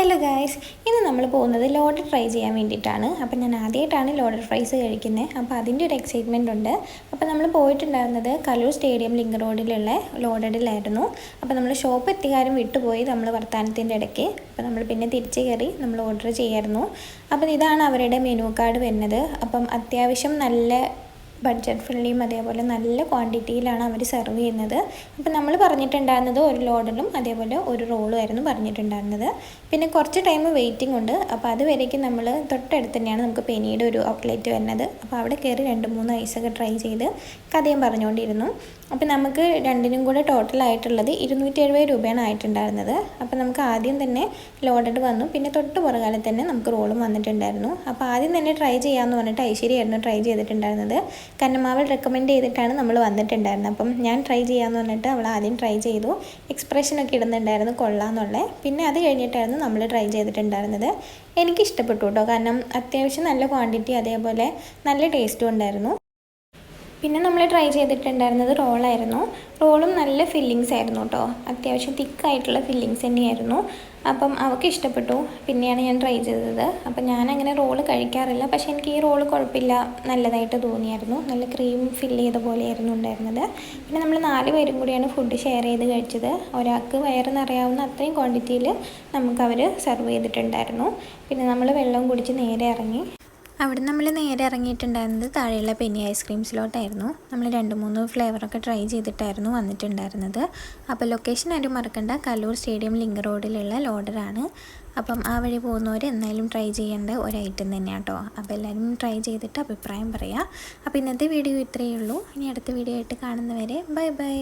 Hello guys, ഇന്ന് നമ്മൾ പോകുന്നത് ലോഡഡ് ഫ്രൈ ചെയ്യാൻ വേണ്ടിയിട്ടാണ്. അപ്പോൾ ഞാൻ ആദ്യമായിട്ടാണ് ലോഡഡ് ഫ്രൈസ് കഴിക്കുന്നത്. അപ്പോൾ അതിൻ്റെ ഒരു എക്സൈറ്റ്മെൻറ്റ് ഉണ്ട്. അപ്പോൾ നമ്മൾ പോയിട്ടുണ്ടായിരുന്നത് കലൂർ സ്റ്റേഡിയം ലിങ്ക് റോഡിലുള്ള ലോഡഡിലായിരുന്നു. അപ്പോൾ നമ്മൾ ഷോപ്പ് എത്തിക്കാരും വിട്ടുപോയി നമ്മൾ വർത്തമാനത്തിൻ്റെ ഇടയ്ക്ക്. അപ്പോൾ നമ്മൾ പിന്നെ തിരിച്ച് കയറി നമ്മൾ ഓർഡർ ചെയ്യായിരുന്നു. അപ്പം ഇതാണ് അവരുടെ മെനു കാർഡ് വരുന്നത്. അപ്പം അത്യാവശ്യം നല്ല ബഡ്ജറ്റ് ഫ്രണ്ട്ലിയും അതേപോലെ നല്ല ക്വാണ്ടിറ്റിയിലാണ് അവർ സെർവ് ചെയ്യുന്നത്. അപ്പോൾ നമ്മൾ പറഞ്ഞിട്ടുണ്ടായിരുന്നത് ഒരു ലോഡലും അതേപോലെ ഒരു റോളും ആയിരുന്നു പറഞ്ഞിട്ടുണ്ടായിരുന്നത്. പിന്നെ കുറച്ച് ടൈം വെയിറ്റിംഗ് ഉണ്ട്. അപ്പോൾ അതുവരേക്കും നമ്മൾ തൊട്ടടുത്ത് തന്നെയാണ് നമുക്ക് പെനിയുടെ ഒരു ഔട്ട്ലെറ്റ് വരുന്നത്. അപ്പോൾ അവിടെ കയറി 2-3 ഐസൊക്കെ ട്രൈ ചെയ്ത് കഥയും പറഞ്ഞുകൊണ്ടിരുന്നു. അപ്പോൾ നമുക്ക് രണ്ടിനും കൂടെ ടോട്ടലായിട്ടുള്ളത് 270 രൂപയാണ് ആയിട്ടുണ്ടായിരുന്നത്. അപ്പോൾ നമുക്ക് ആദ്യം തന്നെ ലോഡഡ് വന്നു, പിന്നെ തൊട്ട് പുറകാലെ തന്നെ നമുക്ക് റോളും വന്നിട്ടുണ്ടായിരുന്നു. അപ്പോൾ ആദ്യം തന്നെ ട്രൈ ചെയ്യാമെന്ന് പറഞ്ഞിട്ട് ഐശ്വര്യയായിരുന്നു ട്രൈ ചെയ്തിട്ടുണ്ടായിരുന്നത്. കാരണം അവൾ റെക്കമെൻഡ് ചെയ്തിട്ടാണ് നമ്മൾ വന്നിട്ടുണ്ടായിരുന്നത്. അപ്പം ഞാൻ ട്രൈ ചെയ്യാമെന്ന് പറഞ്ഞിട്ട് അവൾ ആദ്യം ട്രൈ ചെയ്തു. എക്സ്പ്രഷനൊക്കെ ഇടുന്നുണ്ടായിരുന്നു കൊള്ളാമെന്നുള്ളത്. പിന്നെ അത് കഴിഞ്ഞിട്ടായിരുന്നു നമ്മൾ ട്രൈ ചെയ്തിട്ടുണ്ടായിരുന്നത്. എനിക്കിഷ്ടപ്പെട്ടു കേട്ടോ, കാരണം അത്യാവശ്യം നല്ല ക്വാണ്ടിറ്റി അതേപോലെ നല്ല ടേസ്റ്റും ഉണ്ടായിരുന്നു. പിന്നെ നമ്മൾ ട്രൈ ചെയ്തിട്ടുണ്ടായിരുന്നത് റോളായിരുന്നു. റോളും നല്ല ഫില്ലിങ്സ് ആയിരുന്നു കേട്ടോ, അത്യാവശ്യം തിക്കായിട്ടുള്ള ഫില്ലിങ്സ് തന്നെയായിരുന്നു. അപ്പം അവൾക്ക് ഇഷ്ടപ്പെട്ടു. പിന്നെയാണ് ഞാൻ ട്രൈ ചെയ്തത്. അപ്പം ഞാനങ്ങനെ റോള് കഴിക്കാറില്ല, പക്ഷേ എനിക്ക് ഈ റോള് കുഴപ്പമില്ല, നല്ലതായിട്ട് തോന്നിയായിരുന്നു. നല്ല ക്രീം ഫില്ല് ചെയ്ത പോലെയായിരുന്നു ഉണ്ടായിരുന്നത്. പിന്നെ നമ്മൾ 4 പേരും കൂടിയാണ് ഫുഡ് ഷെയർ ചെയ്ത് കഴിച്ചത്. ഒരാൾക്ക് വയറ് നിറയാവുന്ന അത്രയും ക്വാണ്ടിറ്റിയിൽ നമുക്കവർ സെർവ് ചെയ്തിട്ടുണ്ടായിരുന്നു. പിന്നെ നമ്മൾ വെള്ളം കുടിച്ച് നേരെ ഇറങ്ങി. അവിടെ നമ്മൾ നേരെ ഇറങ്ങിയിട്ടുണ്ടായിരുന്നത് താഴെയുള്ള പെനി ഐസ്ക്രീംസിലോട്ടായിരുന്നു. നമ്മൾ 2-3 ഫ്ലേവറൊക്കെ ട്രൈ ചെയ്തിട്ടായിരുന്നു വന്നിട്ടുണ്ടായിരുന്നത്. അപ്പോൾ ലൊക്കേഷൻ ആരും മറക്കണ്ട, കലൂർ സ്റ്റേഡിയം ലിങ്ക് റോഡിലുള്ള ലോഡറാണ്. അപ്പം ആ വഴി പോകുന്നവർ എന്തായാലും ട്രൈ ചെയ്യേണ്ട ഒരു ഐറ്റം തന്നെയാണ് കേട്ടോ. അപ്പോൾ എല്ലാവരും ട്രൈ ചെയ്തിട്ട് അഭിപ്രായം പറയാം. അപ്പോൾ ഇന്നത്തെ വീഡിയോ ഇത്രയേ ഉള്ളൂ. ഇനി അടുത്ത വീഡിയോ ആയിട്ട് കാണുന്നവരെ ബൈ ബൈ.